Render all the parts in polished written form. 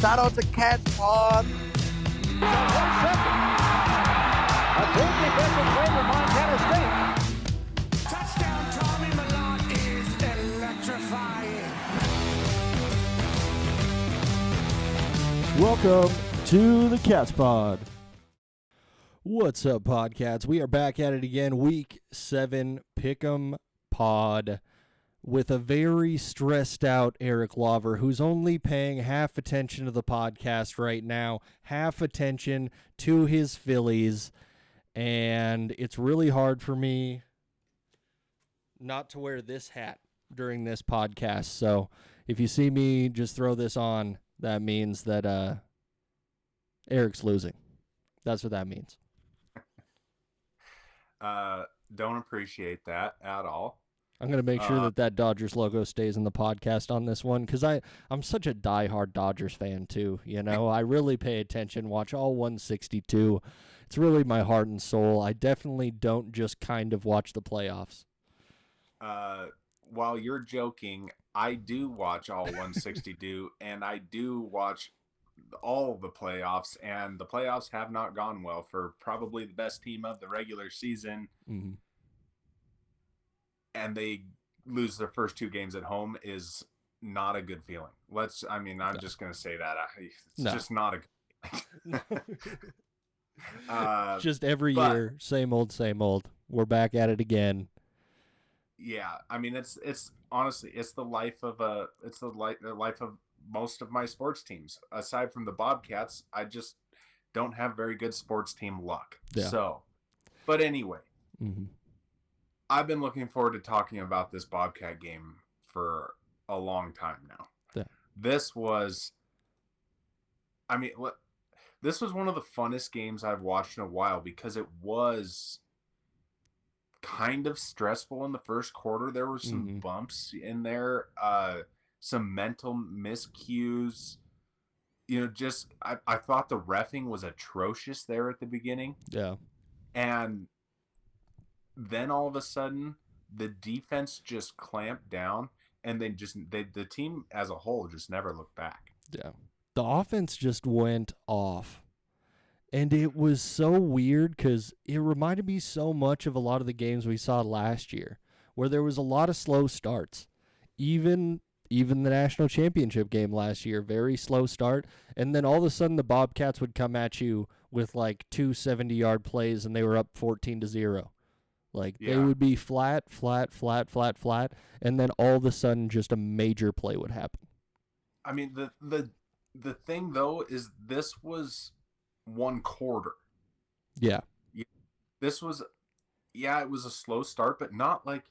Shout out to Catch Pawd. 1 second. A good defensive play for Montana State. Touchdown, Tommy Milan is electrifying. Welcome to the Cats Pod. What's up, Podcats? We are back at it again, Week 7 Pick'em Pod, with a very stressed out Eric Lauver, who's only paying half attention to the podcast right now, half attention to his Phillies, and it's really hard for me not to wear this hat during this podcast. So if you see me just throw this on, that means that Eric's losing. That's what that means. Don't appreciate that at all. I'm going to make sure that Dodgers logo stays in the podcast on this one, because I'm such a diehard Dodgers fan too. You know, I really pay attention, watch all 162. It's really my heart and soul. I definitely don't just kind of watch the playoffs. While you're joking, I do watch all 162, and I do watch all the playoffs, and the playoffs have not gone well for probably the best team of the regular season. Mm-hmm. And they lose their first two games at home is not a good feeling. I'm just going to say that. It's just not a good feeling. Just every year, same old. We're back at it again. Yeah, I mean, it's honestly, it's the life of the life of most of my sports teams. Aside from the Bobcats, I just don't have very good sports team luck. Yeah. So, but anyway, mm-hmm. I've been looking forward to talking about this Bobcat game for a long time now. Yeah. This was one of the funnest games I've watched in a while, because it was kind of stressful in the first quarter. There were some bumps in there, some mental miscues. You know, I thought the reffing was atrocious there at the beginning. Yeah. And then all of a sudden, the defense just clamped down, and the team as a whole just never looked back. Yeah. The offense just went off. And it was so weird because it reminded me so much of a lot of the games we saw last year, where there was a lot of slow starts. Even the national championship game last year, very slow start. And then all of a sudden the Bobcats would come at you with like 2 70-yard plays, and they were up 14-0. They would be flat, and then all of a sudden just a major play would happen. I mean, the thing, though, is this was one quarter. Yeah. This was, it was a slow start, but not like,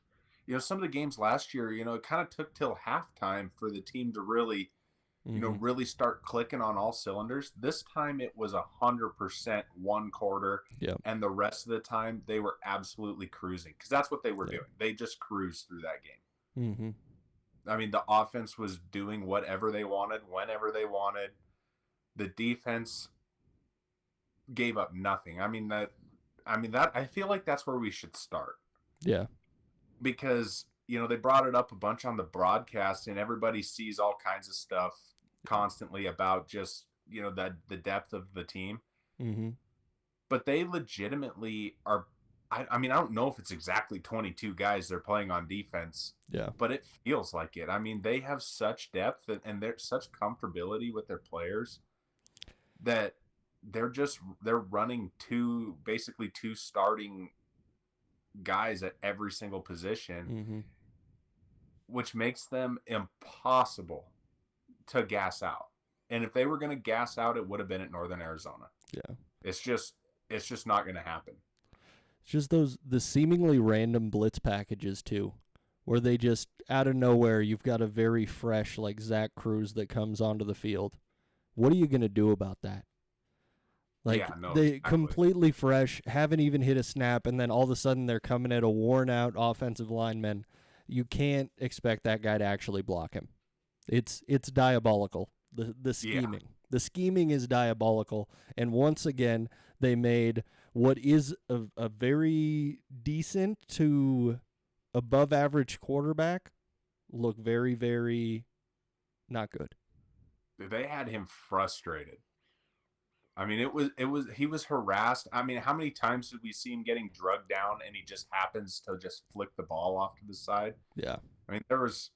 some of the games last year, it kind of took till halftime for the team to really, really start clicking on all cylinders. This time it was 100% one quarter, and the rest of the time they were absolutely cruising, because that's what they were doing. They just cruised through that game. Mm-hmm. I mean, the offense was doing whatever they wanted, whenever they wanted. The defense gave up nothing. I feel like that's where we should start. Yeah. Because, they brought it up a bunch on the broadcast, and everybody sees all kinds of stuff constantly about just, the depth of the team. Mm-hmm. But they legitimately are, I don't know if it's exactly 22 guys they're playing on defense. Yeah. But it feels like it. I mean, they have such depth and they're such comfortability with their players that they're running basically two starting guys at every single position, which makes them impossible to gas out. And if they were going to gas out, it would have been at Northern Arizona. Yeah. It's just not going to happen. It's just the seemingly random blitz packages too, where they just out of nowhere, you've got a very fresh like Zach Cruz that comes onto the field. What are you going to do about that? Completely fresh, haven't even hit a snap, and then all of a sudden they're coming at a worn-out offensive lineman. You can't expect that guy to actually block him. It's diabolical. The scheming. Yeah. The scheming is diabolical. And once again, they made what is a very decent to above average quarterback look very, very not good. they had him frustrated. I mean, he was harassed. I mean, how many times did we see him getting drugged down and he just happens to just flick the ball off to the side? Yeah. I mean, there was,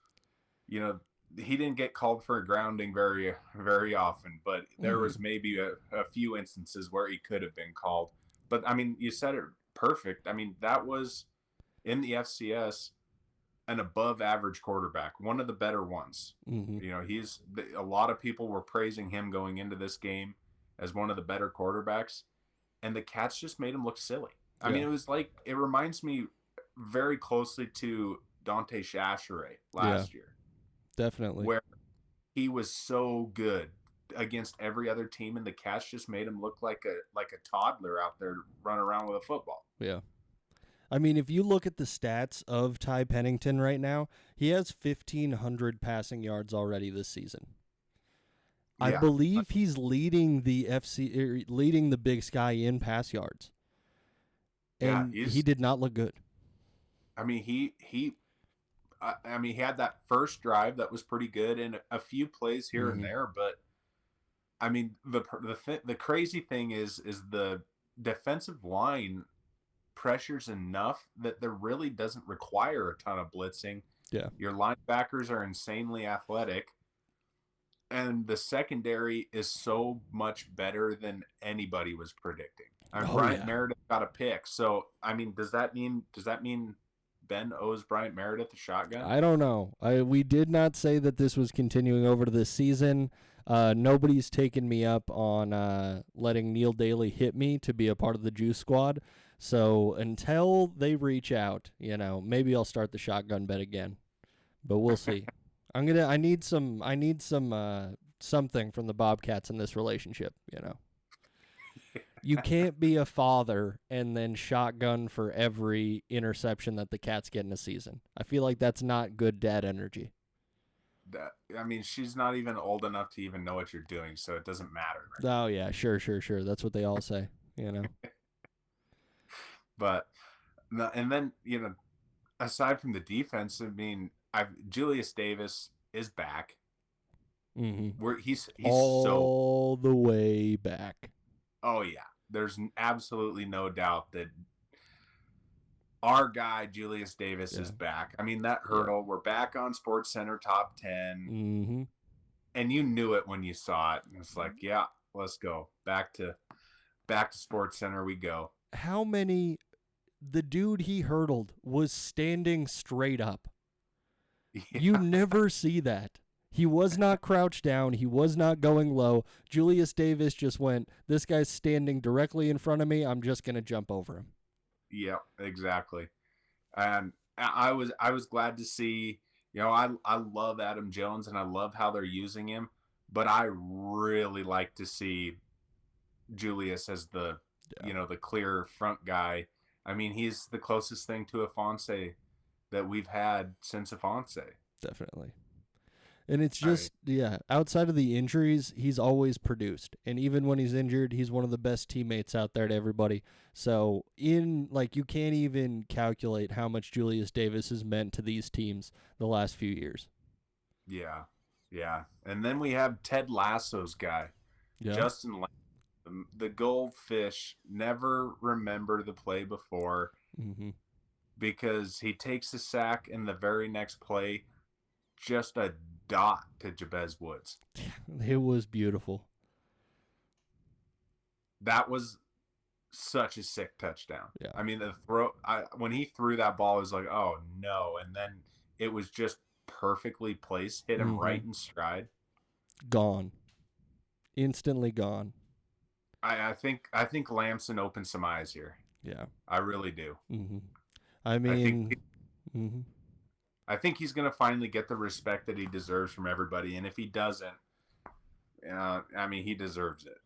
he didn't get called for a grounding very, very often, but there was maybe a few instances where he could have been called. But I mean, you said it perfect. I mean, that was in the FCS an above average quarterback, one of the better ones. A lot of people were praising him going into this game as one of the better quarterbacks, and the Cats just made him look silly. I mean, it reminds me very closely to Dante Chachere last year. Definitely. Where he was so good against every other team, and the Cats just made him look like a toddler out there running around with a football. Yeah. I mean, if you look at the stats of Ty Pennington right now, he has 1,500 passing yards already this season. I believe he's leading the Big Sky in pass yards. And he did not look good. I mean, he had that first drive that was pretty good, and a few plays here and there. But I mean, the crazy thing is the defensive line pressures enough that there really doesn't require a ton of blitzing. Yeah, your linebackers are insanely athletic, and the secondary is so much better than anybody was predicting. Bryant Meredith got a pick, so I mean, does that mean Ben owes Bryant Meredith a shotgun? I don't know. We did not say that this was continuing over to this season. Nobody's taken me up on letting Neil Daly hit me to be a part of the Juice Squad. So until they reach out, maybe I'll start the shotgun bet again. But we'll see. I need some something from the Bobcats in this relationship, You can't be a father and then shotgun for every interception that the Cats get in a season. I feel like that's not good dad energy. She's not even old enough to even know what you're doing, so it doesn't matter. Right? Oh, yeah, sure. That's what they all say, But, and then, aside from the defense, I mean, Julius Davis is back. Mm-hmm. He's all the way back. Oh, yeah. There's absolutely no doubt that our guy, Julius Davis, is back. I mean, that hurdle, we're back on SportsCenter top 10. Mm-hmm. And you knew it when you saw it. And it's like, yeah, let's go. Back to SportsCenter we go. How many the dude he hurdled was standing straight up. Yeah. You never see that. He was not crouched down. He was not going low. Julius Davis just went, this guy's standing directly in front of me. I'm just going to jump over him. Yeah, exactly. And I was glad to see, I love Adam Jones and I love how they're using him, but I really like to see Julius as the clear front guy. I mean, he's the closest thing to Afonso that we've had since Afonso. Definitely. And it's just, outside of the injuries, he's always produced. And even when he's injured, he's one of the best teammates out there to everybody. So, you can't even calculate how much Julius Davis has meant to these teams the last few years. Yeah, yeah. And then we have Ted Lasso's guy, Justin Lasso. The goldfish never remember the play before because he takes a sack in the very next play, just a dot to Jabez Woods. It was beautiful. That was such a sick touchdown. Yeah. I mean, the throw, when he threw that ball, it was like, oh no. And then it was just perfectly placed, hit him right in stride. Gone. Instantly gone. I think Lamson opened some eyes here. Yeah. I really do. Mm-hmm. I mean, I think he's going to finally get the respect that he deserves from everybody. And if he doesn't, he deserves it.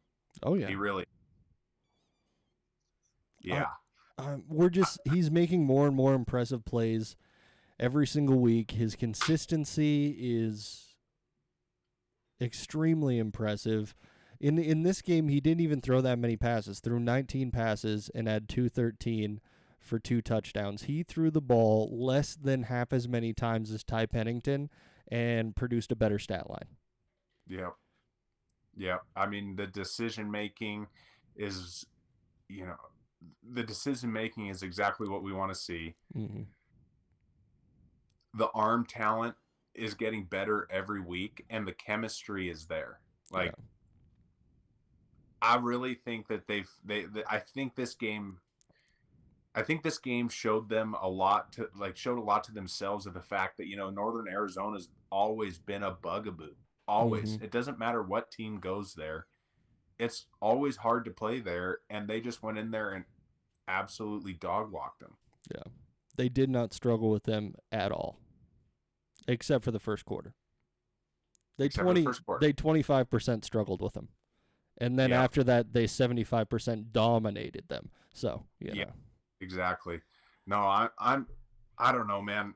Oh, yeah. He really. Yeah. He's making more and more impressive plays every single week. His consistency is extremely impressive. In this game, he didn't even throw that many passes. Threw 19 passes and had 213 for 2 touchdowns. He threw the ball less than half as many times as Ty Pennington and produced a better stat line. Yeah. Yeah. I mean, the decision making is, you know, the decision making is exactly what we want to see. Mm-hmm. The arm talent is getting better every week, and the chemistry is there. Yeah. Like, I really think that I think this game. I think this game showed them a lot to showed a lot to themselves of the fact that Northern Arizona's always been a bugaboo. Mm-hmm. Always. It doesn't matter what team goes there. It's always hard to play there, and they just went in there and absolutely dog walked them. Yeah. They did not struggle with them at all, except for the first quarter. Except for the first quarter. They 25% struggled with them. And then after that, they 75% dominated them. So, you know. Exactly. No, I don't know, man.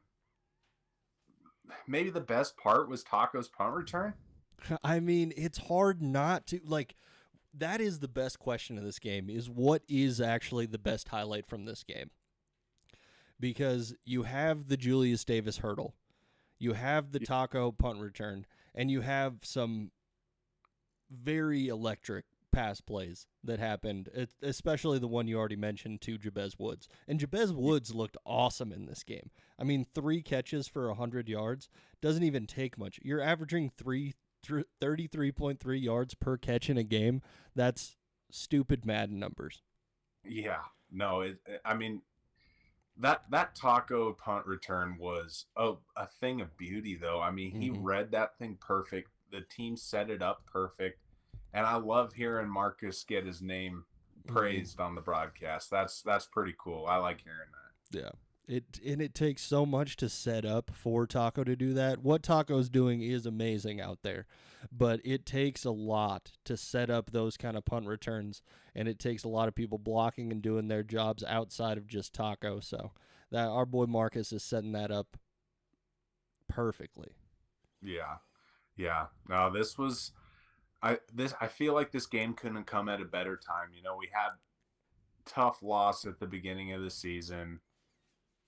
Maybe the best part was Taco's punt return. I mean, it's hard not to, like, that is the best question of this game, is what is actually the best highlight from this game? Because you have the Julius Davis hurdle, you have the Taco punt return, and you have some very electric pass plays that happened, especially the one you already mentioned to Jabez Woods. And Jabez Woods looked awesome in this game. I mean, 3 catches for 100 yards doesn't even take much. You're averaging 33.3 yards per catch in a game. That's stupid Madden numbers. Yeah. No, I mean, that Taco punt return was a thing of beauty, though. I mean, he read that thing perfect. The team set it up perfect. And I love hearing Marcus get his name praised on the broadcast. That's pretty cool. I like hearing that. Yeah. It takes so much to set up for Taco to do that. What Taco's doing is amazing out there, but it takes a lot to set up those kind of punt returns, and it takes a lot of people blocking and doing their jobs outside of just Taco. So that our boy Marcus is setting that up perfectly. Yeah. Yeah. No, this was I feel like this game couldn't come at a better time. We had tough loss at the beginning of the season.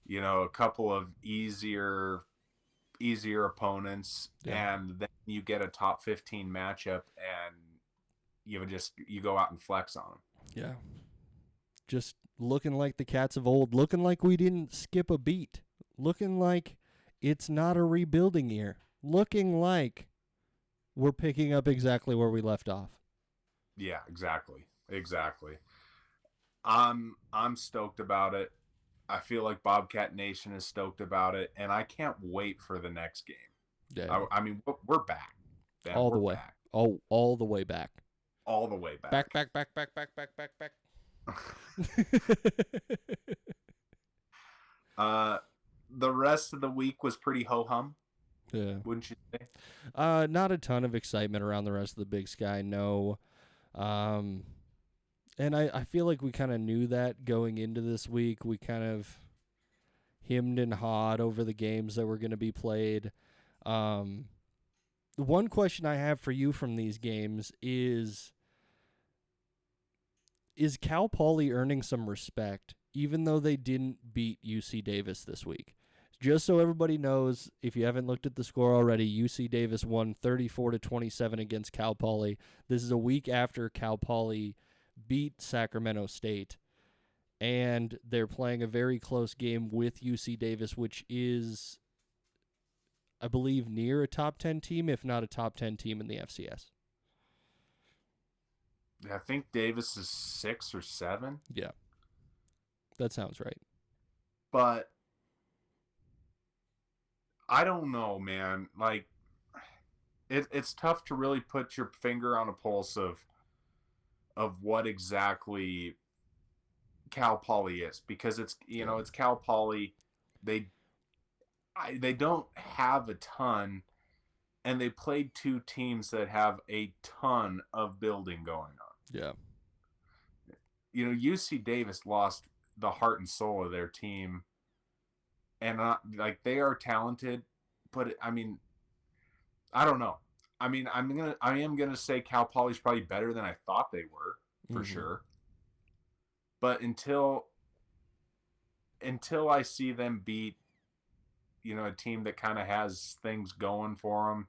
A couple of easier opponents, and then you get a top 15 matchup, and you go out and flex on them. Yeah. Just looking like the Cats of old, looking like we didn't skip a beat, looking like it's not a rebuilding year, looking like we're picking up exactly where we left off. Yeah, exactly. I'm stoked about it. I feel like Bobcat Nation is stoked about it, and I can't wait for the next game. Yeah. I mean, we're back. Man, all the way. Back. All the way back. All the way back. Back. The rest of the week was pretty ho-hum. Yeah. Wouldn't you say? Not a ton of excitement around the rest of the Big Sky, no. And I feel like we kind of knew that going into this week. We kind of hemmed and hawed over the games that were going to be played. The one question I have for you from these games is Cal Poly earning some respect, even though they didn't beat UC Davis this week? Just so everybody knows, if you haven't looked at the score already, UC Davis won 34-27 against Cal Poly. This is a week after Cal Poly beat Sacramento State, and they're playing a very close game with UC Davis, which is, I believe, near a top 10 team, if not a top 10 team in the FCS. I think Davis is 6 or 7. Yeah, that sounds right. But I don't know, man. Like, it's tough to really put your finger on a pulse of what exactly Cal Poly is, because it's it's Cal Poly. They don't have a ton, and they played 2 teams that have a ton of building going on. Yeah. UC Davis lost the heart and soul of their team, and they are talented, but I mean, I don't know. I mean, I am gonna say Cal Poly's probably better than I thought they were, for sure. But until I see them beat, a team that kind of has things going for them,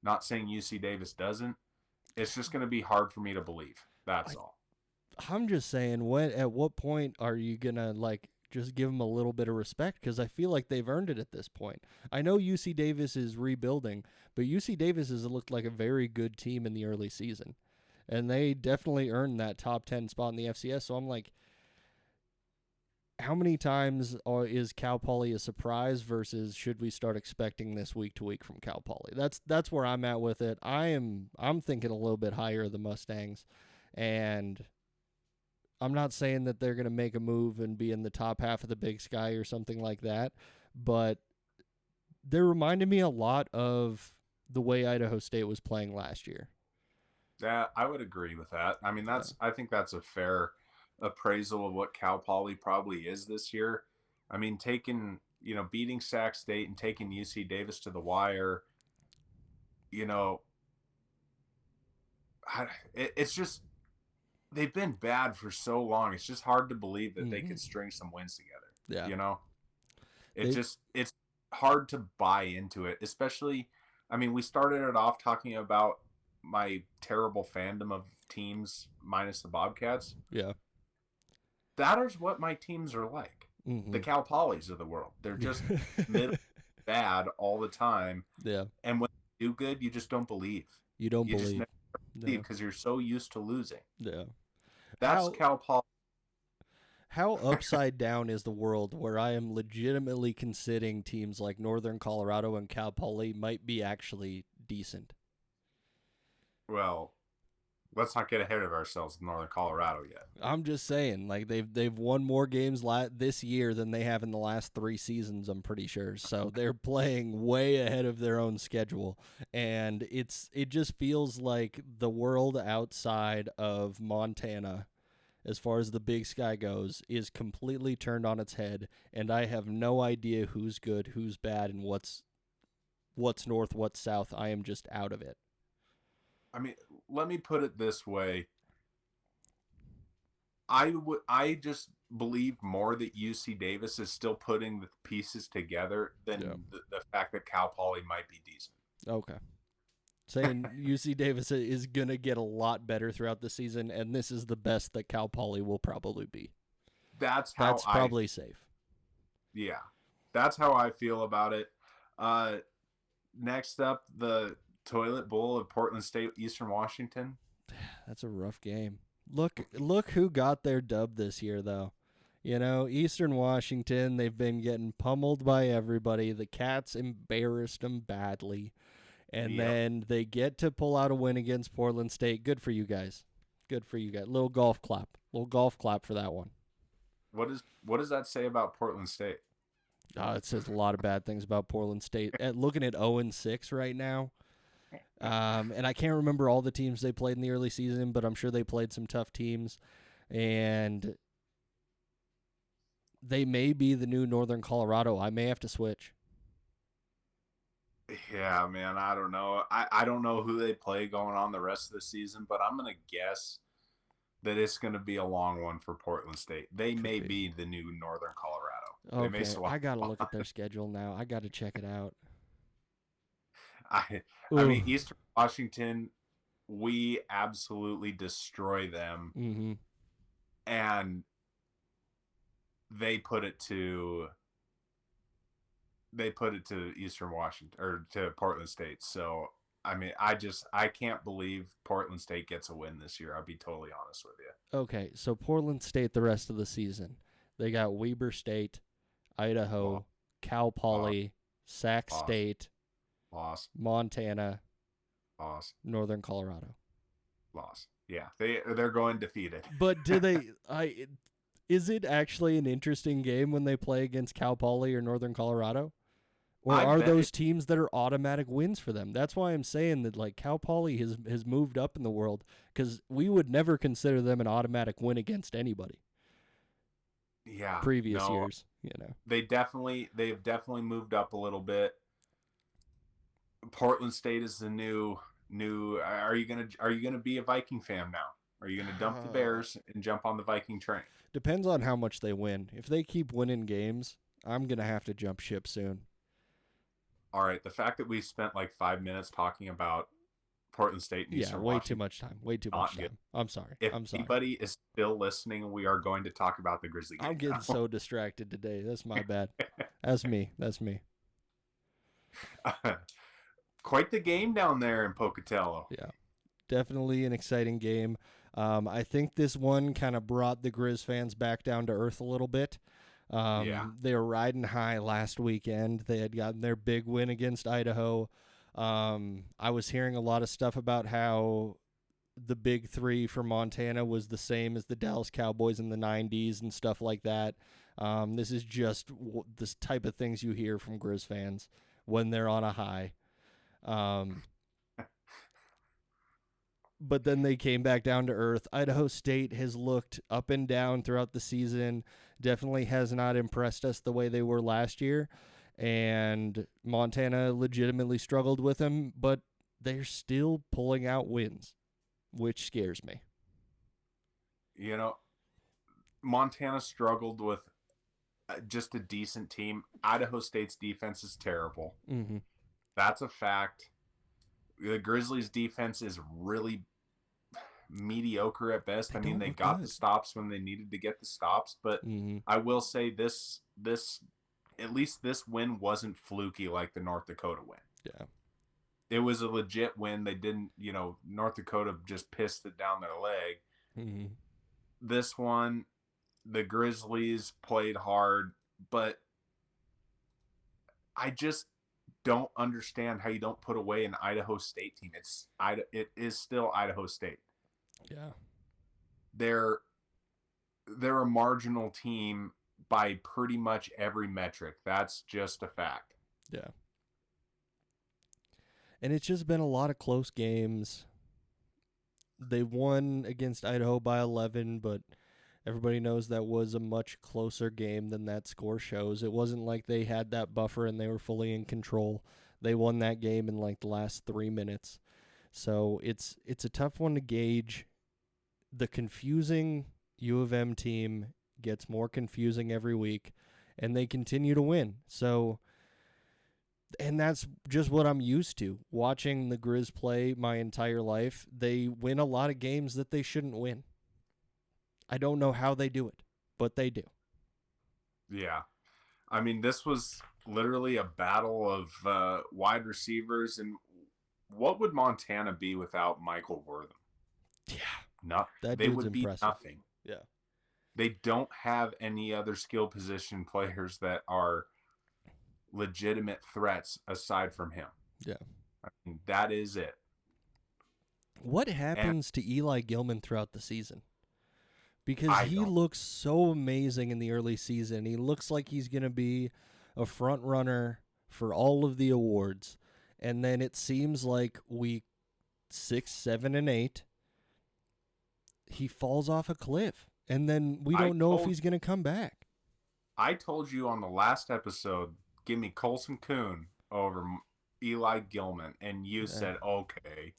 not saying UC Davis doesn't, it's just going to be hard for me to believe. That's all. I'm just saying, at what point are you gonna just give them a little bit of respect? Because I feel like they've earned it at this point. I know UC Davis is rebuilding, but UC Davis has looked like a very good team in the early season, and they definitely earned that top 10 spot in the FCS. So I'm like, how many times is Cal Poly a surprise versus should we start expecting this week to week from Cal Poly? That's where I'm at with it. I'm thinking a little bit higher of the Mustangs, and I'm not saying that they're going to make a move and be in the top half of the Big Sky or something like that, but they reminded me a lot of the way Idaho State was playing last year. Yeah, I would agree with that. I mean, I think that's a fair appraisal of what Cal Poly probably is this year. I mean, beating Sac State and taking UC Davis to the wire, it's just, they've been bad for so long. It's just hard to believe that they could string some wins together. Yeah. It's hard to buy into it, especially, I mean, we started it off talking about my terrible fandom of teams minus the Bobcats. Yeah. That is what my teams are like. Mm-hmm. The Cal Polys of the world. They're just bad all the time. Yeah. And when they do good, you just don't believe. You don't believe. Just never believe because you're so used to losing. Yeah. That's Cal Poly. How upside down is the world where I am legitimately considering teams like Northern Colorado and Cal Poly might be actually decent? Well, let's not get ahead of ourselves in Northern Colorado yet. I'm just saying, they've won more games this year than they have in the last 3 seasons, I'm pretty sure. So they're playing way ahead of their own schedule, and it just feels like the world outside of Montana, as far as the Big Sky goes, is completely turned on its head, and I have no idea who's good, who's bad, and what's north, what's south. I am just out of it. I mean, let me put it this way. I just believe more that UC Davis is still putting the pieces together than the fact that Cal Poly might be decent. Okay. Saying UC Davis is going to get a lot better throughout the season, and this is the best that Cal Poly will probably be. That's probably safe. Yeah. That's how I feel about it. Next up, the Toilet Bowl of Portland State, Eastern Washington. That's a rough game. Look who got their dub this year, though. Eastern Washington, they've been getting pummeled by everybody. The Cats embarrassed them badly. And then they get to pull out a win against Portland State. Good for you guys. Good for you guys. Little golf clap for that one. What does that say about Portland State? It says a lot of bad things about Portland State. Looking at 0-6 right now. And I can't remember all the teams they played in the early season, but I'm sure they played some tough teams. And they may be the new Northern Colorado. I may have to switch. Yeah, man, I don't know. I don't know who they play going on the rest of the season, but I'm going to guess that it's going to be a long one for Portland State. They may be the new Northern Colorado. Okay, I got to look at their schedule now. I got to check it out. I mean, Eastern Washington, we absolutely destroy them. Mm-hmm. And they put it to Eastern Washington, or to Portland State. So, I mean, I can't believe Portland State gets a win this year. I'll be totally honest with you. Okay, so Portland State the rest of the season. They got Weber State, Idaho, Cal Poly, Sac State, Loss. Montana, Loss. Northern Colorado. Loss. Yeah, they're going defeated. But do they? Is it actually an interesting game when they play against Cal Poly or Northern Colorado, or are those teams that are automatic wins for them? That's why I'm saying that Cal Poly has moved up in the world, because we would never consider them an automatic win against anybody. Yeah, previous years, they've definitely moved up a little bit. Portland State is the new. Are you gonna be a Viking fan now? Are you gonna dump the Bears and jump on the Viking train? Depends on how much they win. If they keep winning games, I'm gonna have to jump ship soon. All right. The fact that we spent 5 minutes talking about Portland State and Yeah, Eastern way Washington. too much time. Way too Not much good. time. I'm sorry. If I'm sorry. anybody is still listening, we are going to talk about the Grizzly game. I'm getting now. so distracted today. That's my bad. That's me. That's me. Quite the game down there in Pocatello. Yeah, definitely an exciting game. I think this one kind of brought the Grizz fans back down to earth a little bit. Yeah. They were riding high last weekend. They had gotten their big win against Idaho. I was hearing a lot of stuff about how the big three for Montana was the same as the Dallas Cowboys in the 90s and stuff like that. This is just this type of things you hear from Grizz fans when they're on a high. But then they came back down to earth. Idaho State has looked up and down throughout the season. Definitely has not impressed us the way they were last year. And Montana legitimately struggled with them, but they're still pulling out wins, which scares me. You know, Montana struggled with just a decent team. Idaho State's defense is terrible. Mm-hmm. That's a fact. The Grizzlies' defense is really mediocre at best. I mean, they got the stops when they needed to get the stops, but I will say this at least this win wasn't fluky like the North Dakota win. Yeah. It was a legit win. They didn't, North Dakota just pissed it down their leg. Mm-hmm. This one, the Grizzlies played hard, but I just don't understand how you don't put away an Idaho State team. It is still Idaho State. Yeah. They're a marginal team by pretty much every metric. That's just a fact. Yeah. And it's just been a lot of close games. They won against Idaho by 11, but everybody knows that was a much closer game than that score shows. It wasn't like they had that buffer and they were fully in control. They won that game in like the last 3 minutes. So it's a tough one to gauge. The confusing U of M team gets more confusing every week, and they continue to win. So, and that's just what I'm used to. Watching the Grizz play my entire life, they win a lot of games that they shouldn't win. I don't know how they do it, but they do. Yeah. I mean, this was literally a battle of wide receivers, and what would Montana be without Michael Wortham? Yeah. They would be impressive. nothing. Yeah. They don't have any other skill position players that are legitimate threats aside from him. Yeah. I mean, that is it. What happens to Eli Gilman throughout the season? Because I he don't. looks so amazing in the early season. He looks like he's going to be a front runner for all of the awards. And then it seems like week 6, 7, and 8, he falls off a cliff. And then we don't know if he's going to come back. I told you on the last episode, give me Colson Kuhn over Eli Gilman, and you said, okay.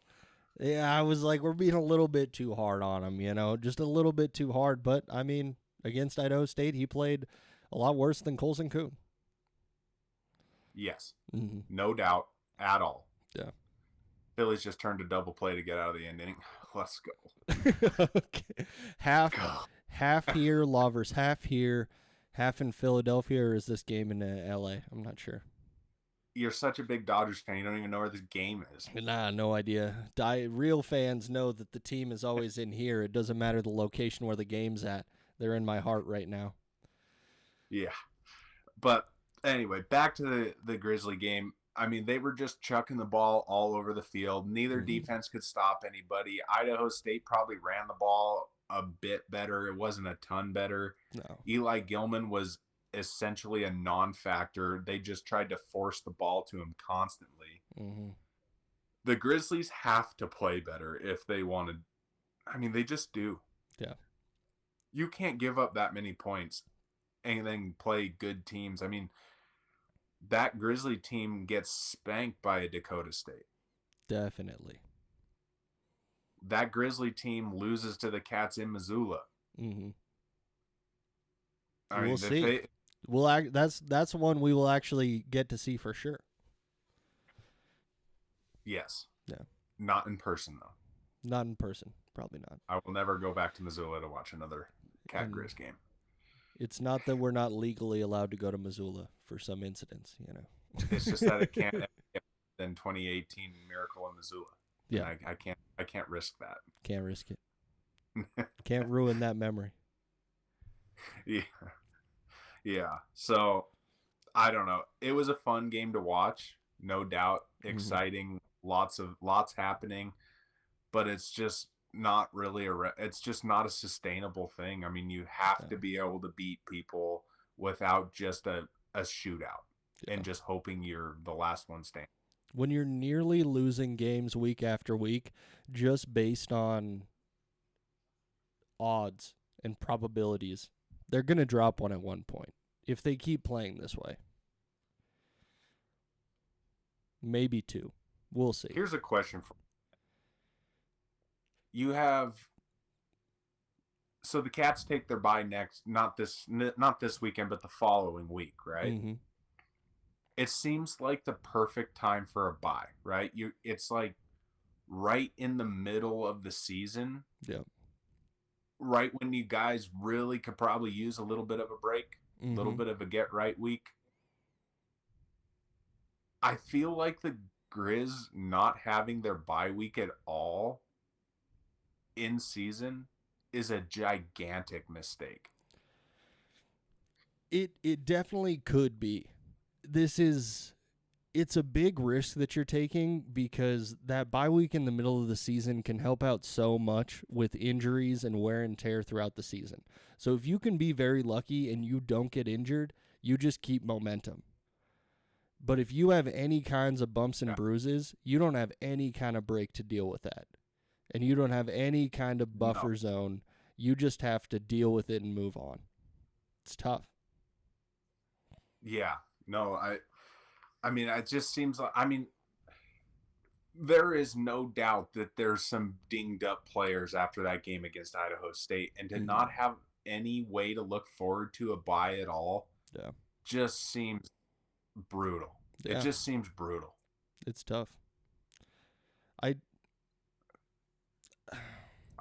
Yeah, I was like, we're being a little bit too hard on him, just a little bit too hard. But, I mean, against Idaho State, he played a lot worse than Colson Kuhn. Yes, Mm-hmm. no doubt at all. Yeah. Phillies just turned a double play to get out of the inning. Let's go. Okay. Half here, Lovers, half here, half in Philadelphia, or is this game in L.A.? I'm not sure. You're such a big Dodgers fan. You don't even know where this game is. Nah, no idea. Real fans know that the team is always in here. It doesn't matter the location where the game's at. They're in my heart right now. Yeah. But anyway, back to the Grizzly game. I mean, they were just chucking the ball all over the field. Neither defense could stop anybody. Idaho State probably ran the ball a bit better. It wasn't a ton better. No. Eli Gilman was essentially a non-factor. They just tried to force the ball to him constantly. Mm-hmm. The Grizzlies have to play better if they wanted. I mean, they just do. Yeah. You can't give up that many points and then play good teams. I mean, that Grizzly team gets spanked by a Dakota State. Definitely. That Grizzly team loses to the Cats in Missoula. Mm-hmm. I mean, We'll see. That's one we will actually get to see for sure. Yes. Yeah. Not in person, though. Not in person. Probably not. I will never go back to Missoula to watch another Cat Grizz game. It's not that we're not legally allowed to go to Missoula for some incidents, It's just that it can't than 2018 Miracle in Missoula. Yeah. I can't risk that. Can't risk it. Can't ruin that memory. Yeah. Yeah. So I don't know. It was a fun game to watch, no doubt. Exciting, lots happening, but it's just not really it's just not a sustainable thing. I mean, you have to be able to beat people without just a shootout and just hoping you're the last one standing. When you're nearly losing games week after week just based on odds and probabilities, they're going to drop one at one point if they keep playing this way. Maybe two. We'll see. Here's a question for you. So the Cats take their bye next, not this weekend, but the following week, right? Mm-hmm. It seems like the perfect time for a bye, right? It's like right in the middle of the season. Yep. Right when you guys really could probably use a little bit of a break, a little bit of a get right week. I feel like the Grizz not having their bye week at all in season is a gigantic mistake. It definitely could be. It's a big risk that you're taking because that bye week in the middle of the season can help out so much with injuries and wear and tear throughout the season. So if you can be very lucky and you don't get injured, you just keep momentum. But if you have any kinds of bumps and bruises, you don't have any kind of break to deal with that. And you don't have any kind of buffer zone. You just have to deal with it and move on. It's tough. Yeah. No, I mean, it just seems like, there is no doubt that there's some dinged up players after that game against Idaho State, and to not have any way to look forward to a bye at all just seems brutal. Yeah. It just seems brutal. It's tough. I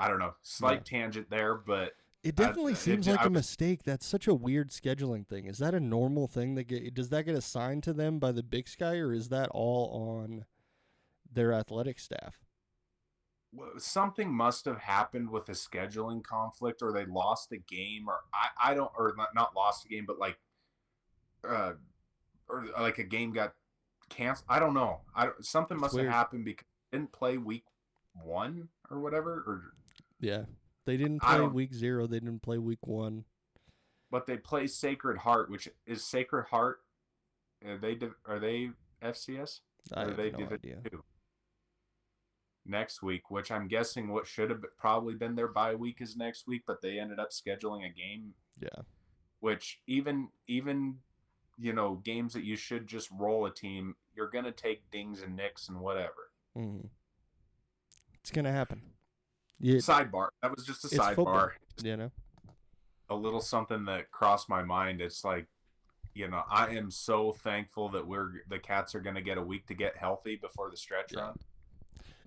don't know. Slight tangent there, but it definitely seems like a mistake. That's such a weird scheduling thing. Is that a normal thing does that get assigned to them by the Big Sky, or is that all on their athletic staff? Something must have happened with a scheduling conflict, or they lost a game, or I don't, or not lost a game, but like or like a game got canceled. I don't know. Something must have happened because they didn't play week 1 or whatever. Or yeah, they didn't play week 0. They didn't play week 1. But they play Sacred Heart, which is Sacred Heart. Are they FCS? I have no idea. 2? Next week, which I'm guessing what should have probably been their bye week is next week, but they ended up scheduling a game. Yeah. Which even games that you should just roll a team, you're gonna take dings and nicks and whatever. Mm-hmm. It's gonna happen. Sidebar. That was just a sidebar. Football, a little something that crossed my mind. It's like, I am so thankful that the Cats are gonna get a week to get healthy before the stretch run.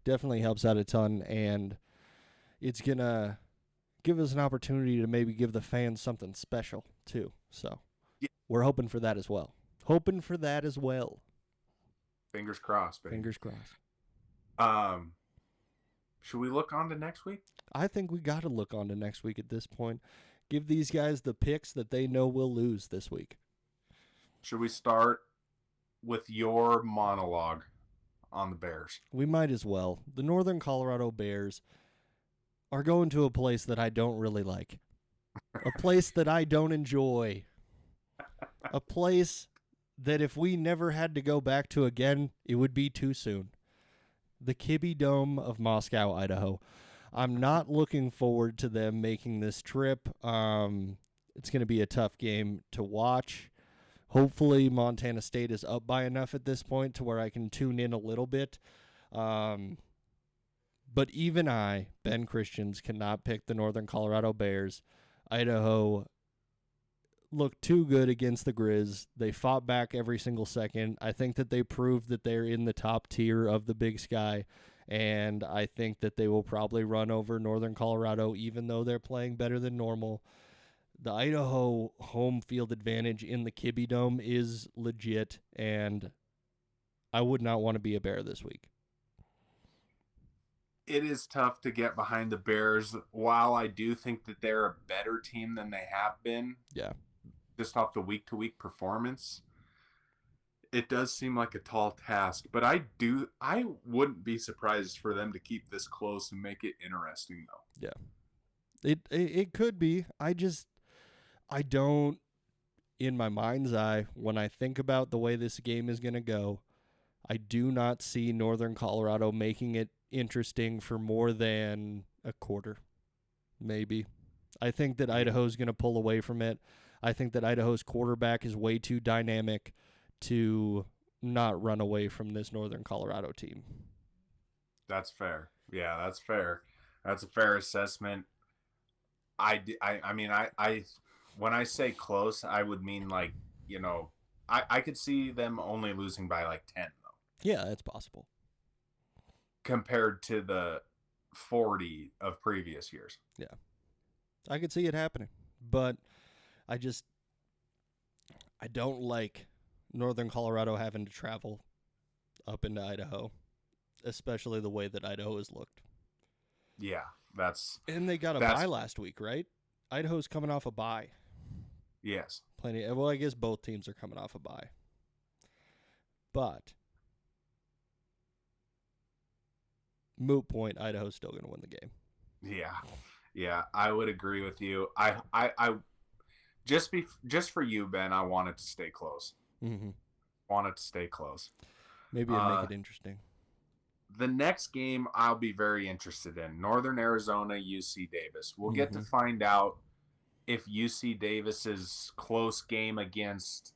Definitely helps out a ton, and it's gonna give us an opportunity to maybe give the fans something special too. So we're hoping for that as well. Fingers crossed, baby. Fingers crossed. Should we look on to next week? I think we got to look on to next week at this point. Give these guys the picks that they know will lose this week. Should we start with your monologue on the Bears? We might as well. The Northern Colorado Bears are going to a place that I don't really like. A place that I don't enjoy. A place that if we never had to go back to again, it would be too soon. The Kibbe Dome of Moscow, Idaho. I'm not looking forward to them making this trip. It's going to be a tough game to watch. Hopefully Montana State is up by enough at this point to where I can tune in a little bit. But even I, Ben Christians, cannot pick the Northern Colorado Bears. Idaho looked too good against the Grizz. They fought back every single second. I think that they proved that they're in the top tier of the Big Sky, and I think that they will probably run over Northern Colorado, even though they're playing better than normal. The Idaho home field advantage in the Kibbe Dome is legit, and I would not want to be a Bear this week. It is tough to get behind the Bears, while I do think that they're a better team than they have been. Yeah. Just off the week-to-week performance. It does seem like a tall task, but I wouldn't be surprised for them to keep this close and make it interesting, though. Yeah. It could be. I don't, in my mind's eye, when I think about the way this game is going to go, I do not see Northern Colorado making it interesting for more than a quarter, maybe. I think that Idaho's going to pull away from it. I think that Idaho's quarterback is way too dynamic to not run away from this Northern Colorado team. That's fair. Yeah, that's fair. That's a fair assessment. I mean, when I say close, I would mean like, I could see them only losing by like 10, though. Yeah, that's possible. Compared to the 40 of previous years. Yeah. I could see it happening. But I don't like Northern Colorado having to travel up into Idaho, especially the way that Idaho has looked. Yeah, and they got a bye last week, right? Idaho's coming off a bye. Yes. Well, I guess both teams are coming off a bye. But moot point, Idaho's still going to win the game. Yeah, I would agree with you. I just for you, Ben, I want it to stay close. Mm-hmm. Want it to stay close. Maybe it'll make it interesting. The next game I'll be very interested in. Northern Arizona, UC Davis. We'll get to find out if UC Davis's close game against...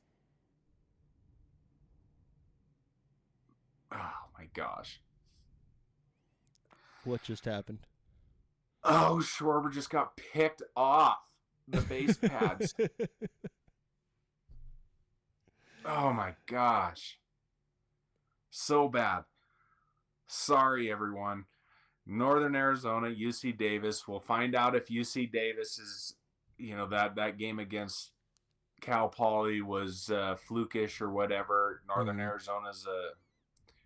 Oh, my gosh. What just happened? Oh, Schwarber just got picked off the base pads. Oh, my gosh. So bad. Sorry, everyone. Northern Arizona, UC Davis. We'll find out if UC Davis is, that game against Cal Poly was flukish or whatever. Northern Arizona's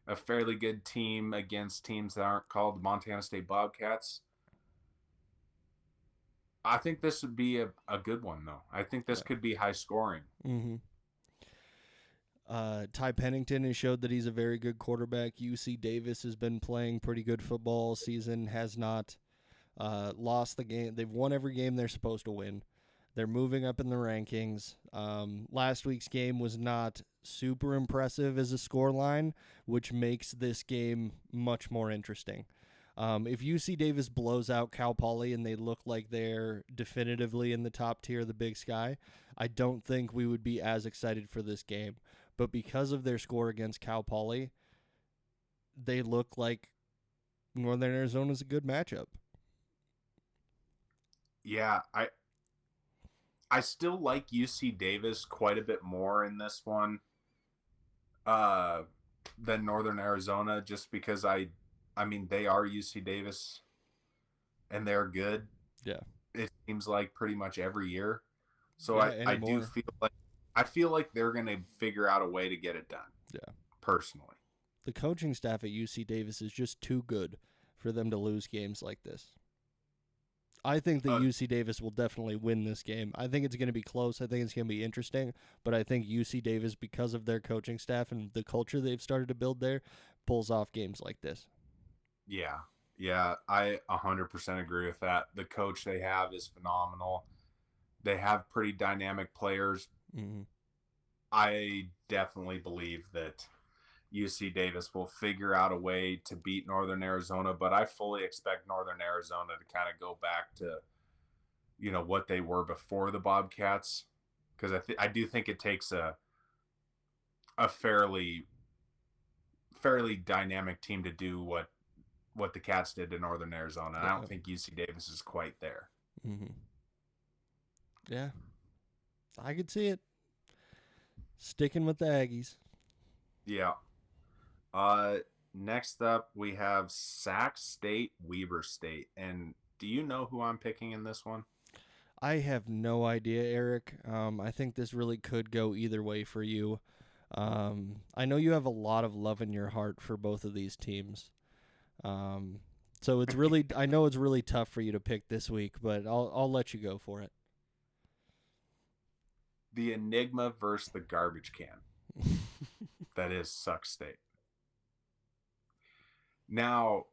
a fairly good team against teams that aren't called the Montana State Bobcats. I think this would be a good one, though. I think this could be high scoring. Mm-hmm. Ty Pennington has showed that he's a very good quarterback. UC Davis has been playing pretty good football all season, has not lost the game. They've won every game they're supposed to win. They're moving up in the rankings. Last week's game was not super impressive as a scoreline, which makes this game much more interesting. If UC Davis blows out Cal Poly and they look like they're definitively in the top tier of the Big Sky, I don't think we would be as excited for this game. But because of their score against Cal Poly, they look like Northern Arizona's a good matchup. Yeah, I still like UC Davis quite a bit more in this one than Northern Arizona, just because I mean, they are UC Davis and they're good. Yeah. It seems like pretty much every year. So Yeah, I do feel like they're going to figure out a way to get it done. Yeah. Personally. The coaching staff at UC Davis is just too good for them to lose games like this. I think that UC Davis will definitely win this game. I think it's going to be close. I think it's going to be interesting. But I think UC Davis, because of their coaching staff and the culture they've started to build there, pulls off games like this. Yeah, I 100% agree with that. The coach they have is phenomenal. They have pretty dynamic players. Mm-hmm. I definitely believe that UC Davis will figure out a way to beat Northern Arizona, but I fully expect Northern Arizona to kind of go back to, what they were before the Bobcats, because I do think it takes a fairly dynamic team to do what the Cats did to Northern Arizona. I don't think UC Davis is quite there. Mm-hmm. Yeah, I could see it. Sticking with the Aggies. Yeah. Next up, we have Sac State, Weber State. And do you know who I'm picking in this one? I have no idea, Eric. I think this really could go either way for you. I know you have a lot of love in your heart for both of these teams. So it's really, I know it's really tough for you to pick this week, but I'll let you go for it. The Enigma versus the garbage can. That is Sac State. Now,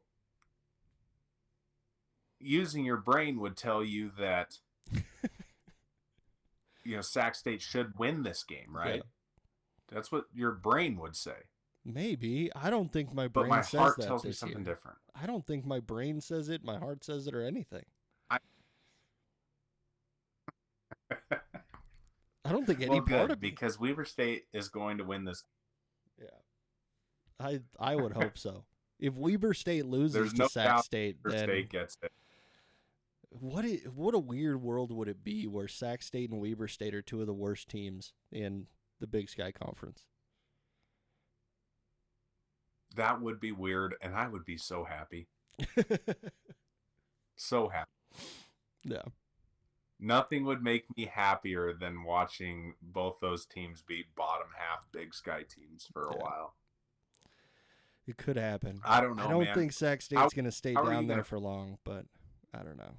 using your brain would tell you that Sac State should win this game, right? Yeah. That's what your brain would say. Maybe. I don't think my But brain my says heart that tells me this something year. different. I don't think my brain says it, my heart says it, or anything. I don't think any part of me. Because Weber State is going to win this. Yeah. I would hope so. If Weber State loses There's to no Sac doubt State, Weber then State gets it. what a weird world would it be where Sac State and Weber State are two of the worst teams in the Big Sky Conference? That would be weird, and I would be so happy. So happy. Yeah. Nothing would make me happier than watching both those teams beat bottom half Big Sky teams for a while. It could happen. I don't know, I don't man. think Sac State's going to stay how are down you there gonna- for long, but I don't know.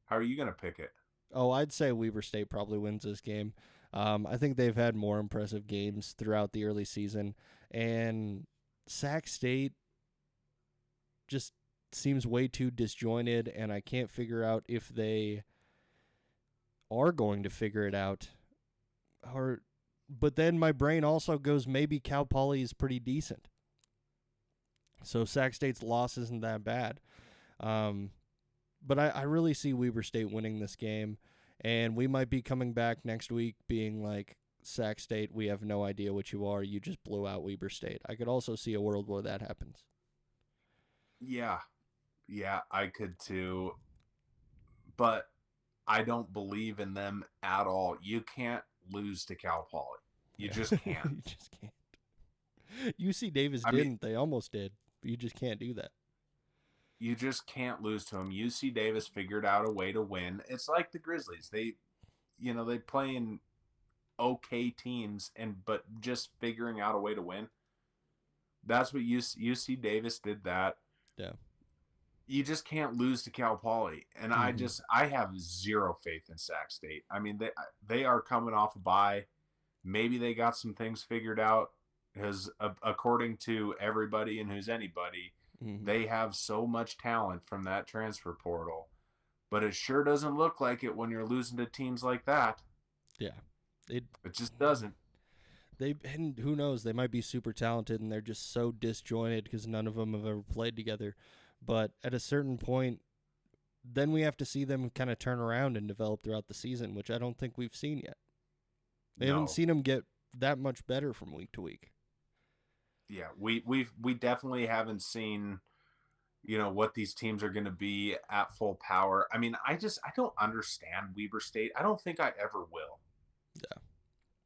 How are you going to pick it? Oh, I'd say Weber State probably wins this game. I think they've had more impressive games throughout the early season, and Sac State just seems way too disjointed, and I can't figure out if they are going to figure it out. But then my brain also goes, maybe Cal Poly is pretty decent. So Sac State's loss isn't that bad. But I really see Weber State winning this game, and we might be coming back next week being like, Sac State, we have no idea what you are. You just blew out Weber State. I could also see a world where that happens. Yeah. Yeah, I could too. But I don't believe in them at all. You can't lose to Cal Poly. You just can't. You just can't. UC Davis didn't. They almost did. But you just can't do that. You just can't lose to them. UC Davis figured out a way to win. It's like the Grizzlies. They play in okay teams, but just figuring out a way to win. That's what UC Davis did that. Yeah. You just can't lose to Cal Poly. And I have zero faith in Sac State. I mean, they are coming off a bye. Maybe they got some things figured out because according to everybody and who's anybody, they have so much talent from that transfer portal. But it sure doesn't look like it when you're losing to teams like that. Yeah. It just doesn't. And who knows? They might be super talented, and they're just so disjointed because none of them have ever played together. But at a certain point, then we have to see them kind of turn around and develop throughout the season, which I don't think we've seen yet. We haven't seen them get that much better from week to week. Yeah, we definitely haven't seen, what these teams are going to be at full power. I mean, I don't understand Weber State. I don't think I ever will. Yeah.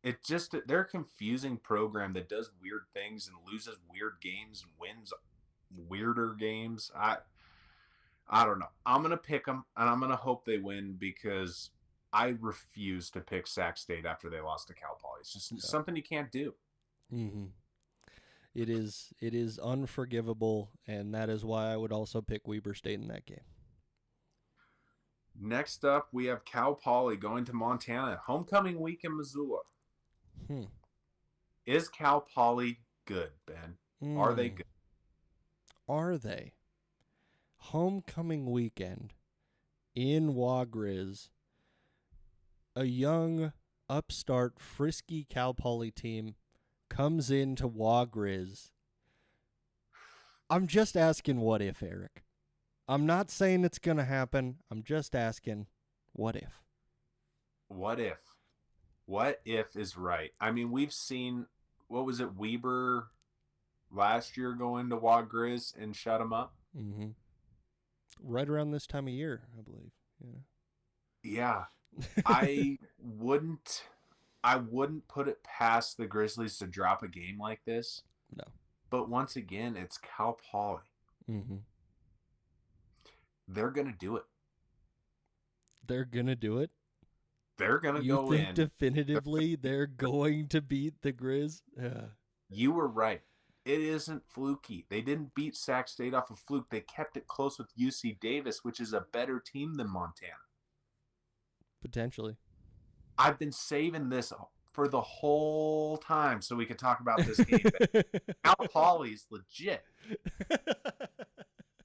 It just, they're a confusing program that does weird things and loses weird games and wins weirder games. I don't know. I'm going to pick them, and I'm going to hope they win because I refuse to pick Sac State after they lost to Cal Poly. It's just something you can't do. Mm-hmm. It is unforgivable, and that is why I would also pick Weber State in that game. Next up, we have Cal Poly going to Montana. Homecoming week in Missoula. Is Cal Poly good, Ben? Are they good? Are they? Homecoming weekend in Wagriz. A young, upstart, frisky Cal Poly team comes into Wagriz. I'm just asking what if, Eric. I'm not saying it's going to happen. I'm just asking what if. What if? What if is right. I mean, we've seen, what was it, Weber last year go into Wagriz and shut them up? Mm-hmm. Right around this time of year, I believe. Yeah. I wouldn't put it past the Grizzlies to drop a game like this. No. But once again, it's Cal Poly. Mm-hmm. They're going to do it. They're going to do it? They're going to You go think in. definitively they're going to beat the Grizz? You were right. It isn't fluky. They didn't beat Sac State off a fluke. They kept it close with UC Davis, which is a better team than Montana. Potentially. I've been saving this for the whole time so we could talk about this game. Cal Poly's legit.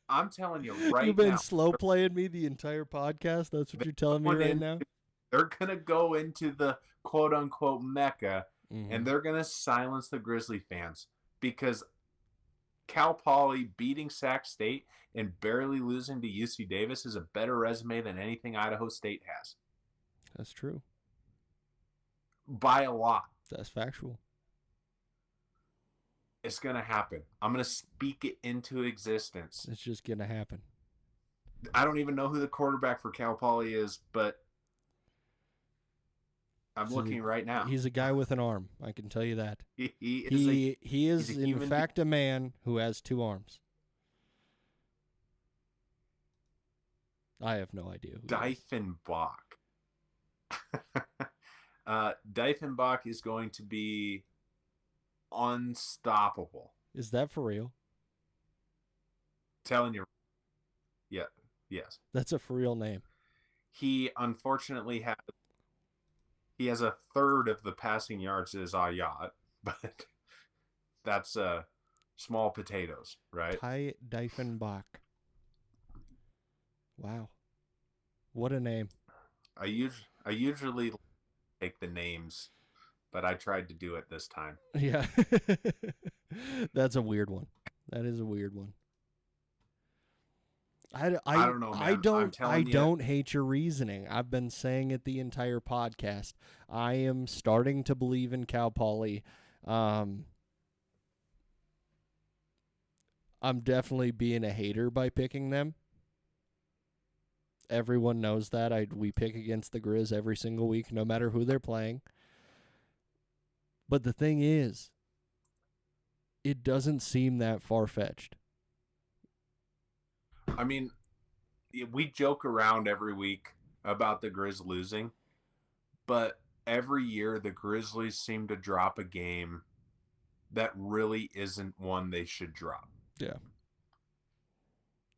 I'm telling you right now. You've been slow playing me the entire podcast? That's what you're telling me right now? They're going to go into the quote-unquote Mecca, and they're going to silence the Grizzly fans because Cal Poly beating Sac State and barely losing to UC Davis is a better resume than anything Idaho State has. That's true. By a lot. That's factual. It's going to happen. I'm going to speak it into existence. It's just going to happen. I don't even know who the quarterback for Cal Poly is, but I'm looking right now. He's a guy with an arm. I can tell you that. He is in fact a man who has two arms. I have no idea. Diefenbach. Diefenbach is going to be unstoppable. Is that for real? Telling you. Yeah. Yes. That's a for real name. He unfortunately has a third of the passing yards as Ayat, but that's small potatoes, right? Ty Diefenbach. Wow. What a name. I usually take the names, but I tried to do it this time. Yeah. That's a weird one. That is a weird one. I don't know, man. I don't hate your reasoning. I've been saying it the entire podcast. I am starting to believe in Cal Poly. I'm definitely being a hater by picking them. Everyone knows that. We pick against the Grizz every single week, no matter who they're playing. But the thing is, it doesn't seem that far-fetched. I mean, we joke around every week about the Grizz losing, but every year the Grizzlies seem to drop a game that really isn't one they should drop. Yeah.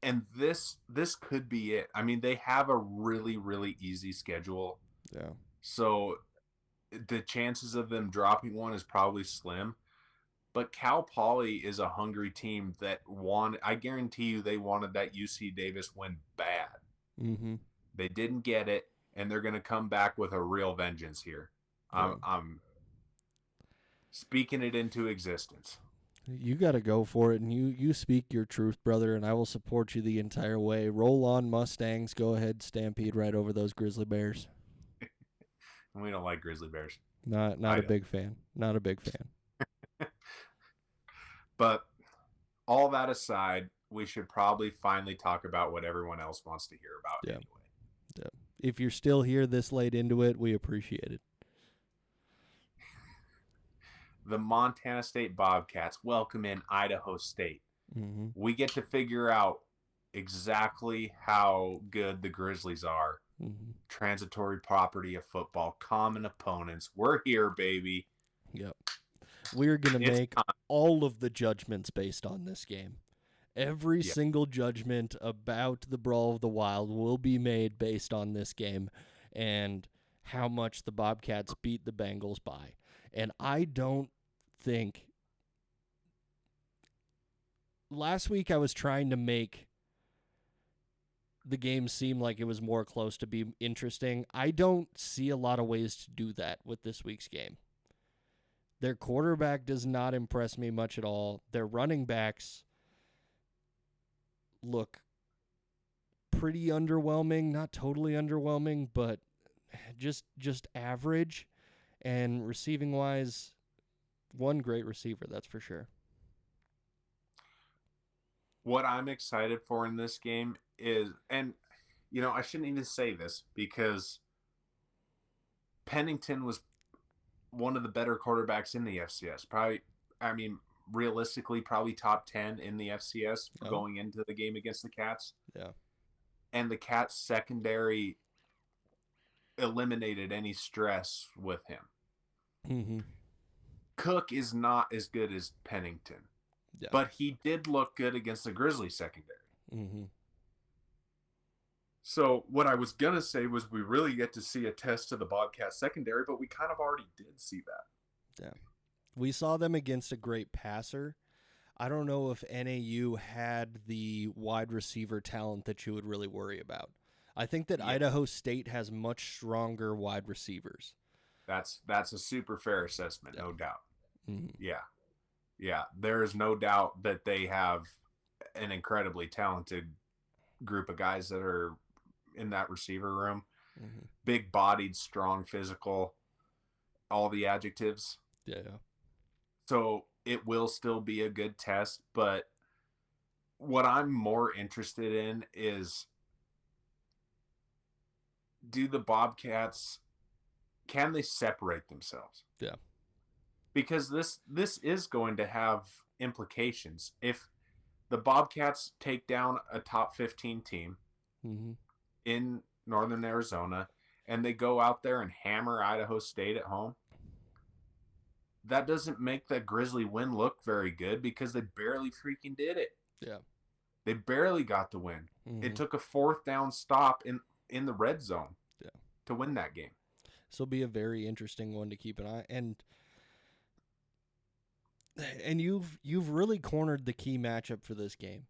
And this could be it. I mean, they have a really, really easy schedule. Yeah. So the chances of them dropping one is probably slim. But Cal Poly is a hungry team that I guarantee you they wanted that UC Davis win bad. Mm-hmm. They didn't get it, and they're going to come back with a real vengeance here. Yeah. I'm speaking it into existence. You got to go for it, and you speak your truth, brother, and I will support you the entire way. Roll on, Mustangs. Go ahead, stampede right over those Grizzly Bears. We don't like Grizzly Bears. Not a big fan. Not a big fan. But all that aside, we should probably finally talk about what everyone else wants to hear about anyway. Yeah. If you're still here this late into it, we appreciate it. The Montana State Bobcats welcome in Idaho State. Mm-hmm. We get to figure out exactly how good the Grizzlies are. Mm-hmm. Transitory property of football, common opponents. We're here, baby. Yep. We're going to make all of the judgments based on this game. Every single judgment about the Brawl of the Wild will be made based on this game and how much the Bobcats beat the Bengals by. And I don't think... Last week I was trying to make the game seem like it was more close to be interesting. I don't see a lot of ways to do that with this week's game. Their quarterback does not impress me much at all. Their running backs look pretty underwhelming, not totally underwhelming, but just average. And receiving wise, one great receiver, that's for sure. What I'm excited for in this game is, and I shouldn't even say this because Pennington was one of the better quarterbacks in the FCS. Probably, realistically probably top 10 in the FCS Oh. going into the game against the Cats. Yeah. And the Cats secondary eliminated any stress with him. Mm-hmm. Cook is not as good as Pennington, Yeah. but he did look good against the Grizzlies secondary. Mm-hmm. So what I was going to say was we really get to see a test of the Bobcat secondary, but we kind of already did see that. Yeah. We saw them against a great passer. I don't know if NAU had the wide receiver talent that you would really worry about. I think that Idaho State has much stronger wide receivers. That's a super fair assessment, no doubt. Mm-hmm. Yeah. There is no doubt that they have an incredibly talented group of guys that are in that receiver room. Mm-hmm. Big-bodied, strong, physical, all the adjectives. Yeah. So it will still be a good test, but what I'm more interested in is, do the Bobcats, can they separate themselves? Yeah. Because this is going to have implications. If the Bobcats take down a top 15 team Mm-hmm. in Northern Arizona and they go out there and hammer Idaho State at home, that doesn't make the Grizzly win look very good because they barely freaking did it. Yeah. They barely got the win. Mm-hmm. It took a 4th down stop in the red zone to win that game. This will be a very interesting one to keep an eye. And you've really cornered the key matchup for this game.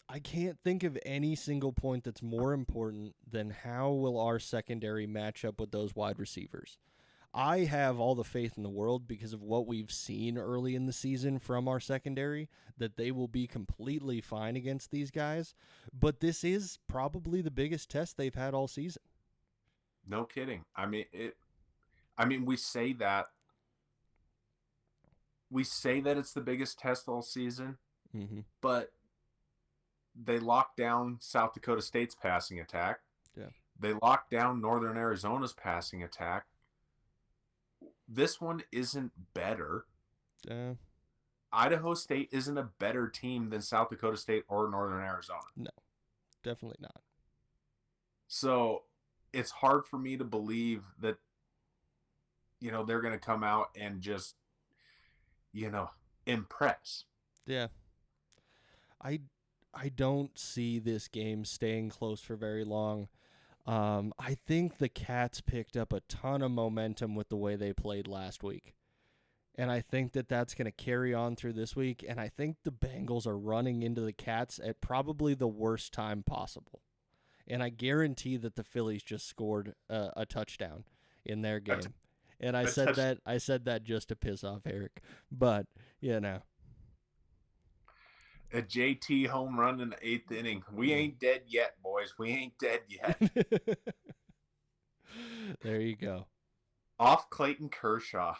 I can't think of any single point that's more important than how will our secondary match up with those wide receivers. I have all the faith in the world because of what we've seen early in the season from our secondary that they will be completely fine against these guys. But this is probably the biggest test they've had all season. No kidding. I mean, we say that it's the biggest test all season, Mm-hmm. but they locked down South Dakota State's passing attack. Yeah. They locked down Northern Arizona's passing attack. This one isn't better. Idaho State isn't a better team than South Dakota State or Northern Arizona. No, definitely not. So it's hard for me to believe that, they're going to come out and just, impress. Yeah. I don't see this game staying close for very long. I think the Cats picked up a ton of momentum with the way they played last week. And I think that that's going to carry on through this week. And I think the Bengals are running into the Cats at probably the worst time possible. And I guarantee that the Phillies just scored a touchdown in their game. And I said that just to piss off Eric. But, A JT home run in the 8th inning. We ain't dead yet, boys. We ain't dead yet. There you go. Off Clayton Kershaw.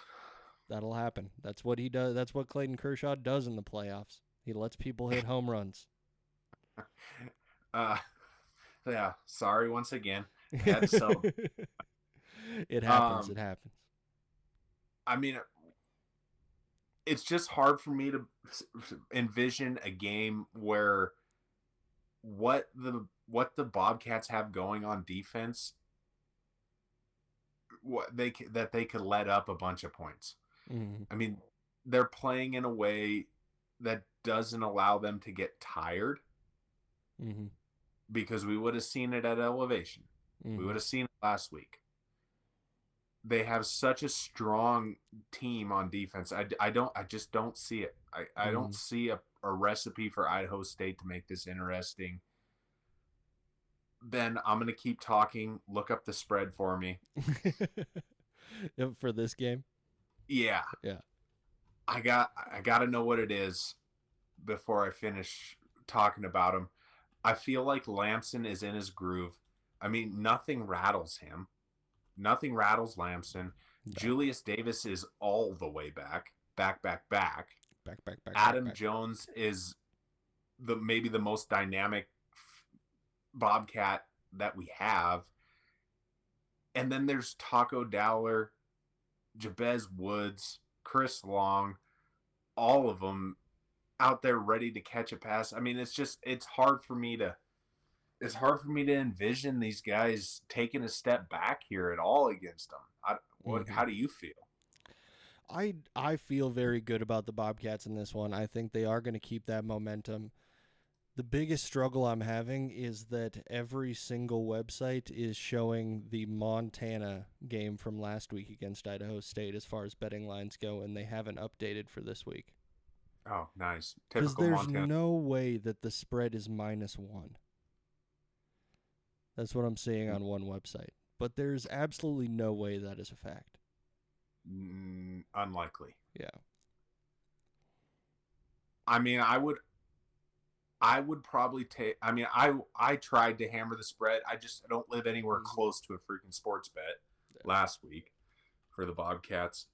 That'll happen. That's what he does. That's what Clayton Kershaw does in the playoffs. He lets people hit home runs. Yeah. Sorry once again. It happens. It happens. I mean, it's just hard for me to envision a game where what the Bobcats have going on defense, that they could let up a bunch of points. Mm-hmm. I mean, they're playing in a way that doesn't allow them to get tired. Mm-hmm. Because we would have seen it at elevation. Mm-hmm. We would have seen it last week. They have such a strong team on defense. I just don't see it. I don't see a recipe for Idaho State to make this interesting. Ben, I'm going to keep talking. Look up the spread for me. For this game? Yeah. Yeah. I got to know what it is before I finish talking about him. I feel like Lamson is in his groove. I mean, nothing rattles him. Nothing rattles Lamson. No. Julius Davis is all the way back. Back. Adam Jones is maybe the most dynamic Bobcat that we have. And then there's Taco Dowler, Jabez Woods, Chris Long. All of them out there ready to catch a pass. I mean, it's hard for me to envision these guys taking a step back here at all against them. How do you feel? I feel very good about the Bobcats in this one. I think they are going to keep that momentum. The biggest struggle I'm having is that every single website is showing the Montana game from last week against Idaho State as far as betting lines go, and they haven't updated for this week. Oh, nice. Because Typical there's Montana. no way that the spread is -1. That's what I'm seeing on one website. But there's absolutely no way that is a fact. Unlikely. Yeah. I mean, I would probably take. I mean, I tried to hammer the spread. I don't live anywhere close to a freaking sports bet last week for the Bobcats.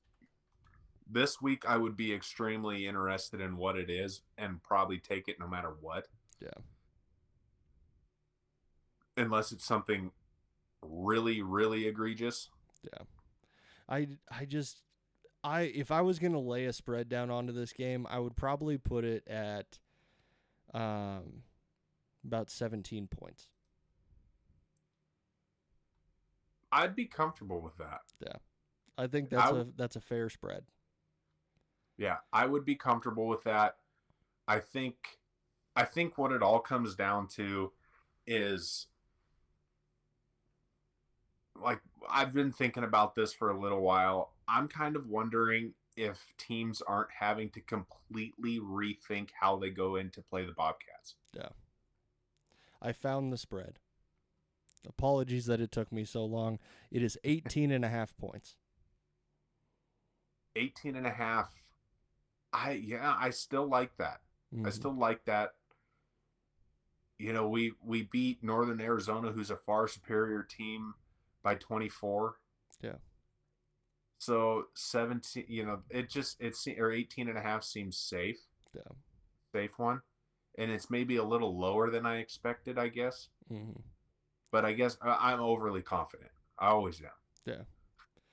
This week, I would be extremely interested in what it is and probably take it no matter what. Yeah. Unless it's something really, really egregious. Yeah. If I was going to lay a spread down onto this game, I would probably put it at about 17 points. I'd be comfortable with that. Yeah. I think that's a fair spread. Yeah, I would be comfortable with that. I think what it all comes down to is, like, I've been thinking about this for a little while. I'm kind of wondering if teams aren't having to completely rethink how they go in to play the Bobcats. Yeah. I found the spread. Apologies that it took me so long. It is 18.5 points. 18.5. I still like that. Mm-hmm. I still like that. You know, we beat Northern Arizona, who's a far superior team, by 24. Yeah. So 17, or 18.5 seems safe. Yeah. Safe one. And it's maybe a little lower than I expected, I guess. Mm-hmm. But I guess I'm overly confident. I always am.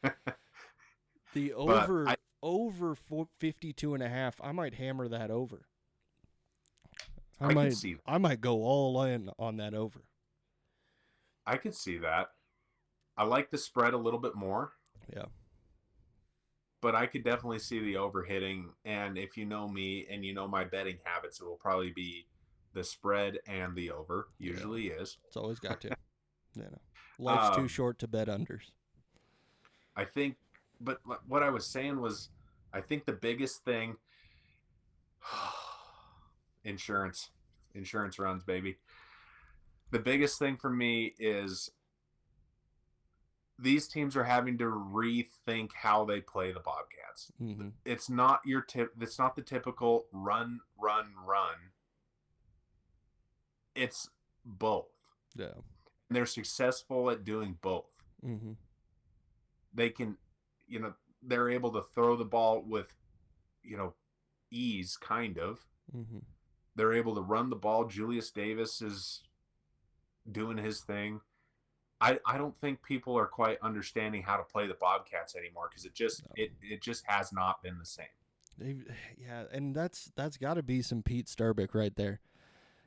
Yeah. The over 52.5, I might hammer that over. I can see that. I might go all in on that over. I could see that. I like the spread a little bit more. Yeah. But I could definitely see the over hitting. And if you know me and you know my betting habits, it will probably be the spread and the over. Usually is. It's always got to. Life's too short to bet unders. I think, but what I was saying was, I think the biggest thing, insurance runs, baby. The biggest thing for me is these teams are having to rethink how they play the Bobcats. Mm-hmm. It's not it's not the typical run. It's both. Yeah. And they're successful at doing both. Mm-hmm. They can, they're able to throw the ball with, ease, kind of. Mm-hmm. They're able to run the ball. Julius Davis is doing his thing. I don't think people are quite understanding how to play the Bobcats anymore because it just has not been the same. And that's got to be some Pete Starbuck right there.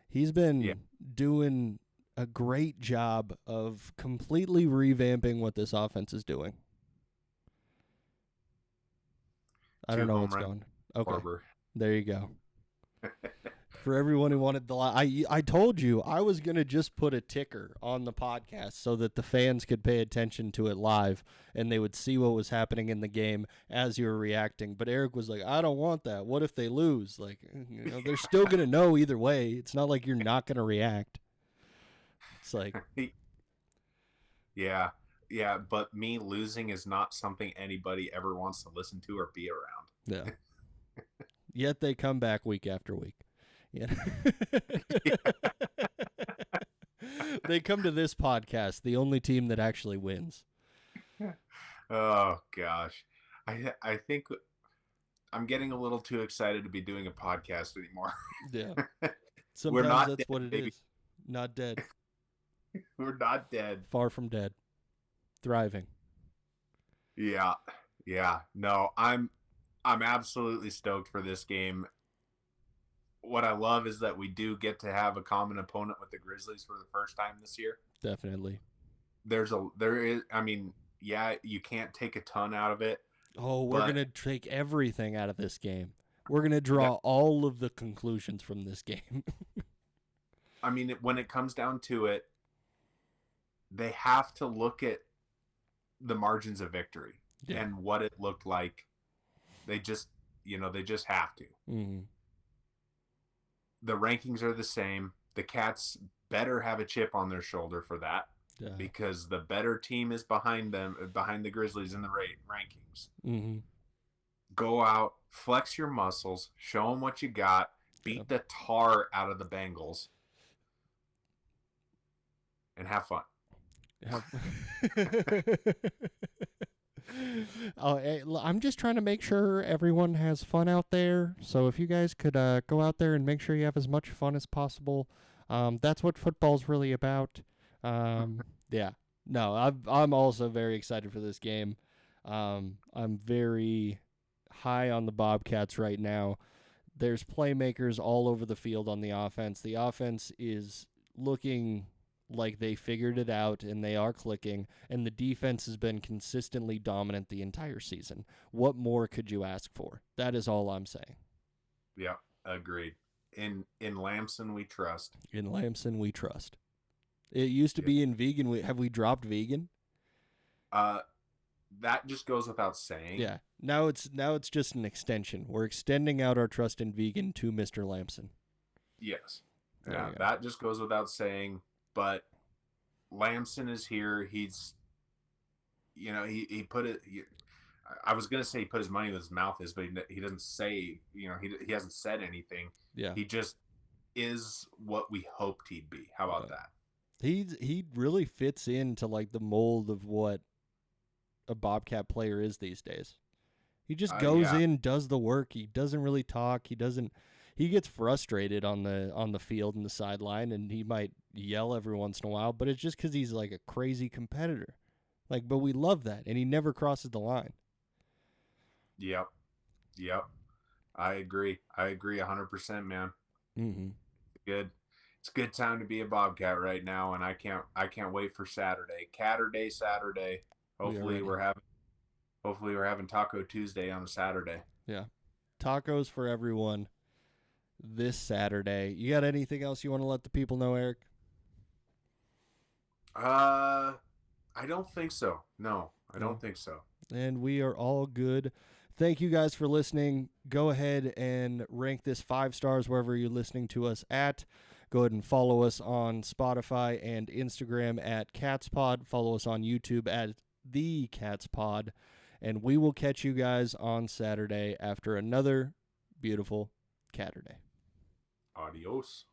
He's been doing a great job of completely revamping what this offense is doing. I don't know what's going. Okay, Barber. There you go. For everyone who wanted I told you I was going to just put a ticker on the podcast so that the fans could pay attention to it live and they would see what was happening in the game as you were reacting. But Eric was like, I don't want that. What if they lose? Like, they're still going to know either way. It's not like you're not going to react. It's like, yeah, but me losing is not something anybody ever wants to listen to or be around. Yeah. Yet they come back week after week. Yeah. They come to this podcast, the only team that actually wins. Oh gosh. I think I'm getting a little too excited to be doing a podcast anymore. Yeah. Sometimes not that's dead, what it baby. is. Not dead. We're not dead. Far from dead. Thriving. Yeah. No, I'm absolutely stoked for this game. what I love is that we do get to have a common opponent with the Grizzlies for the first time this year. Definitely. Yeah, you can't take a ton out of it. Oh, we're going to take everything out of this game. We're going to draw all of the conclusions from this game. I mean, when it comes down to it, they have to look at the margins of victory and what it looked like. They just have to. Mm-hmm. The rankings are the same. The Cats better have a chip on their shoulder for that because the better team is behind them, behind the Grizzlies in the rankings. Mm-hmm. Go out, flex your muscles, show them what you got, beat the tar out of the Bengals, and have fun. I'm just trying to make sure everyone has fun out there. So if you guys could go out there and make sure you have as much fun as possible, that's what football's really about. Yeah. No, I'm also very excited for this game. I'm very high on the Bobcats right now. There's playmakers all over the field on the offense. The offense is looking like they figured it out and they are clicking, and the defense has been consistently dominant the entire season. What more could you ask for? That is all I'm saying. Yeah, agreed. In Lamson we trust. In Lamson we trust. It used to be in Vegan. Have we dropped Vegan? That just goes without saying. Yeah. Now it's just an extension. We're extending out our trust in Vegan to Mr. Lamson. Yes. Yeah, that just goes without saying. But Lamson is here. He's, he put it. I was gonna say he put his money where his mouth is, but he doesn't say. He hasn't said anything. Yeah. He just is what we hoped he'd be. How about that? He really fits into like the mold of what a Bobcat player is these days. He just goes in, does the work. He doesn't really talk. He gets frustrated on the field and the sideline, and he might yell every once in a while, but it's just because he's like a crazy competitor. But we love that, and he never crosses the line. Yep. I agree 100%, man. Mm-hmm. Good. It's a good time to be a Bobcat right now, and I can't wait for Saturday. Saturday. Hopefully we're having Taco Tuesday on a Saturday. Yeah. Tacos for everyone this Saturday. You got anything else you want to let the people know, Eric? I don't think so. No, I don't think so. And we are all good. Thank you guys for listening. Go ahead and rank this 5 stars wherever you're listening to us at. Go ahead and follow us on Spotify and Instagram at CatsPod. Follow us on YouTube at The CatsPod. And we will catch you guys on Saturday after another beautiful Catterday. Adios.